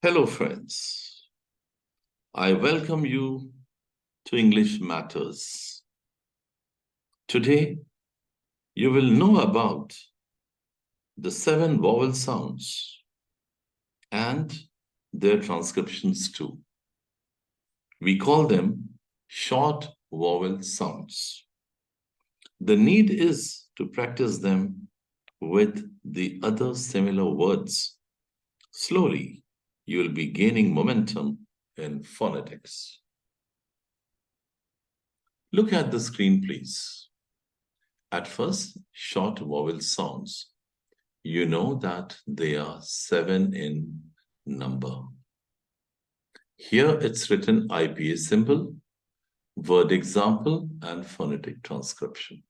Hello, friends. I welcome you to English Matters. Today, you will know about the 7 vowel sounds and their transcriptions too. We call them short vowel sounds. The need is to practice them with the other similar words. Slowly, you will be gaining momentum in phonetics. Look at the screen, please. At first, short vowel sounds. You know that they are 7 in number. Here it's written IPA symbol, word example, and phonetic transcription.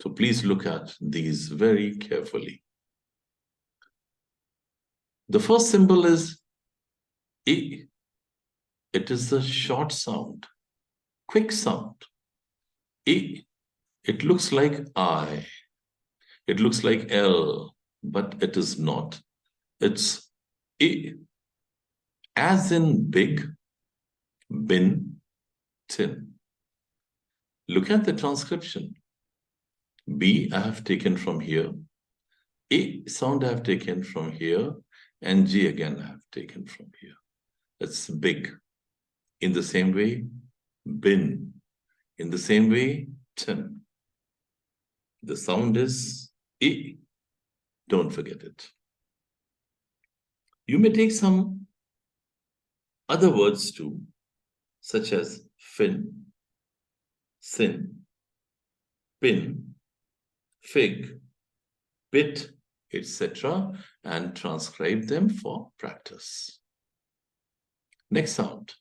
So please look at these very carefully. The first symbol is I. It is a short sound, quick sound. I. It looks like I. It looks like L, but it is not. It's I. As in big, bin, tin. Look at the transcription. B I have taken from here. A sound I have taken from here. And G again I have taken from here. It's big. In the same way, bin. In the same way, tin. The sound is E. Don't forget it. You may take some other words too, such as fin, sin, pin, fig, bit, etc., and transcribe them for practice. Next sound,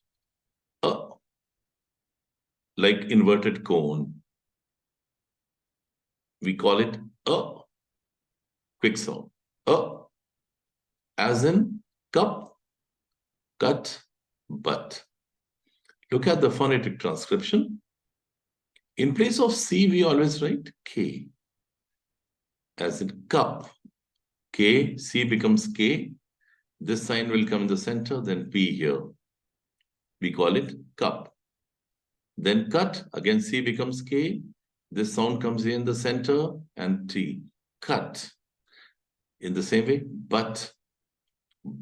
like inverted cone. We call it a. Quick sound, as in cup, cut, but. Look at the phonetic transcription. In place of C, we always write K. As in cup, K, C becomes K. This sign will come in the center, then P here. We call it cup. Then cut, again C becomes K. This sound comes here in the center, and T, cut. In the same way, but,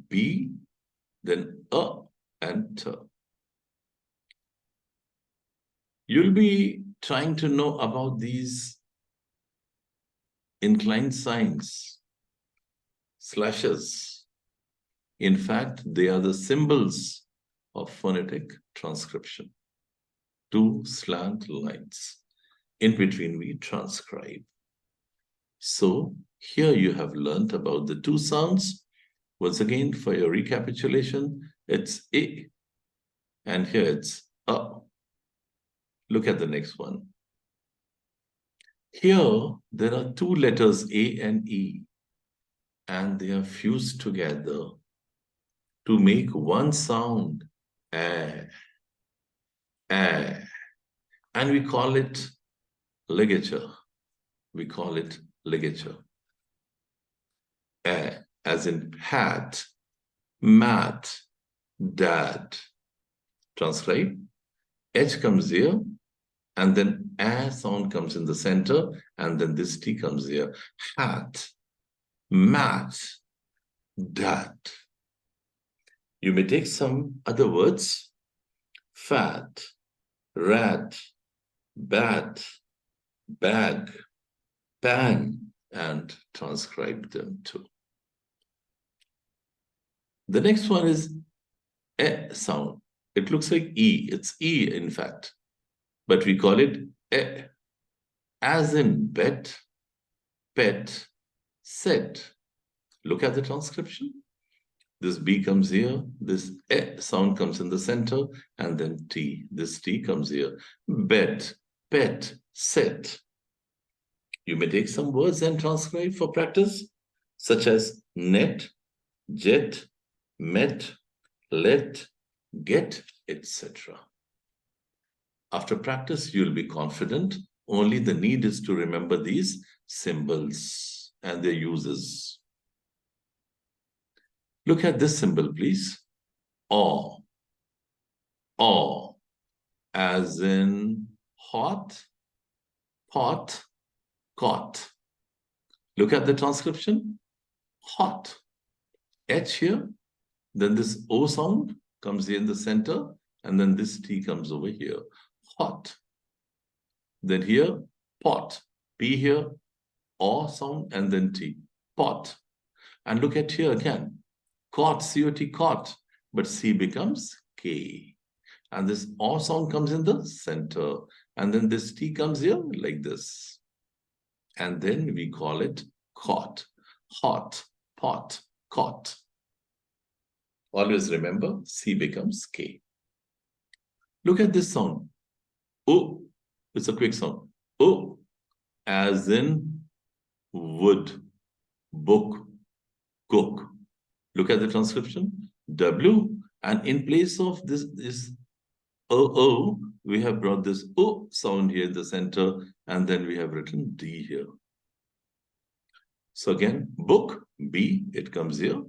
B, then A, and T. You'll be trying to know about these inclined signs, slashes. In fact, they are the symbols of phonetic transcription. 2 slant lines. In between, we transcribe. So here you have learned about the 2 sounds. Once again, for your recapitulation, it's A, and here it's A. Look at the next one. Here, there are 2 letters A and E, and they are fused together to make one sound, and we call it ligature. We call it ligature. As in hat, mat, dad. Transcribe. H comes here, and then a sound comes in the center, and then this T comes here. Hat, mat, dad. You may take some other words. Fat, rat, bat, bag, pan, and transcribe them too. The next one is E sound. It looks like E. It's E, in fact. But we call it E. As in bet, pet, set. Look at the transcription. This B comes here. This E sound comes in the center. And then T. This T comes here. Bet, pet, set. You may take some words and transcribe for practice, such as net, jet, met, let, get, etc. After practice, you'll be confident. Only the need is to remember these symbols and their uses. Look at this symbol, please. Aw. Aw. As in hot, pot, caught. Look at the transcription. Hot. H here. Then this O sound comes here in the center. And then this T comes over here. Hot. Then here, pot. P here, O sound, and then T. Pot. And look at here again. Caught, C-O-T, caught. But C becomes K. And this O sound comes in the center. And then this T comes here like this. And then we call it caught. Hot, pot, caught. Always remember, C becomes K. Look at this sound. O. It's a quick sound. O. As in wood, book, cook. Look at the transcription. W. And in place of this O, we have brought this O sound here in the center, and then we have written D here. So again, book, B, it comes here,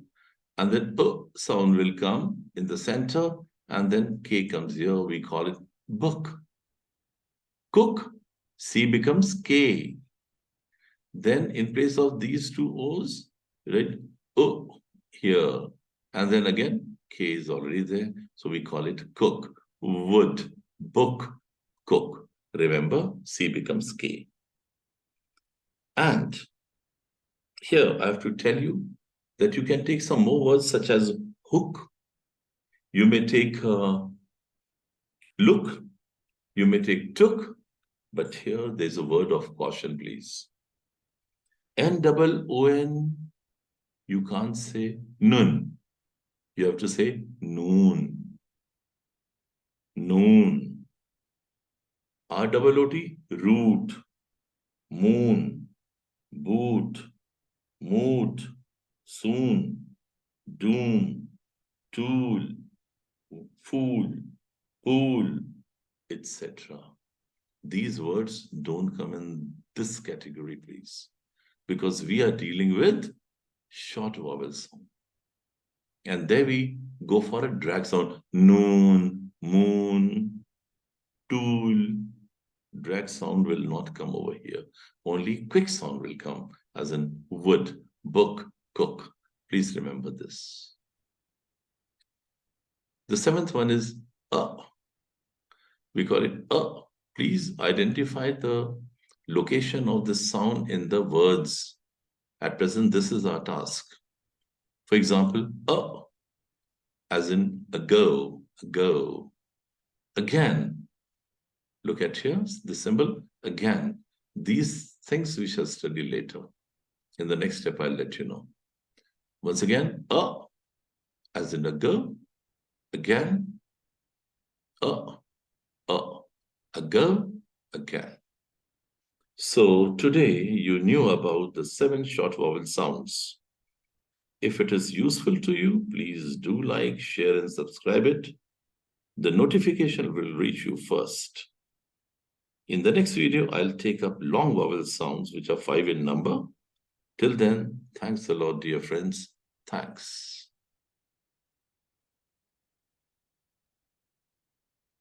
and then O sound will come in the center, and then K comes here, we call it book. Cook, C becomes K. Then in place of these two O's, right, O here, and then again, K is already there, so we call it cook. Wood, book, cook. Remember, C becomes K. And here I have to tell you that you can take some more words such as hook. You may take look. You may take took. But here there's a word of caution, please. N-double-O-N, you can't say nun. You have to say noon. Noon. R-double-O-T, root, moon, boot, moot, soon, doom, tool, fool, pool, etc. These words don't come in this category, please, because we are dealing with short vowel sound. And there we go for a drag sound. Noon, moon, tool. Drag sound will not come over here. Only quick sound will come, as in wood, book, cook. Please remember this. The seventh one is We call it Please identify the location of the sound in the words. At present, this is our task. For example, as in ago, ago. Again. Look at here, the symbol, again. These things we shall study later. In the next step, I'll let you know. Once again, as in ago, again, ago, again. So today you knew about the 7 short vowel sounds. If it is useful to you, please do like, share, and subscribe it. The notification will reach you first. In the next video, I'll take up long vowel sounds, which are 5 in number. Till then, thanks a lot, dear friends. Thanks.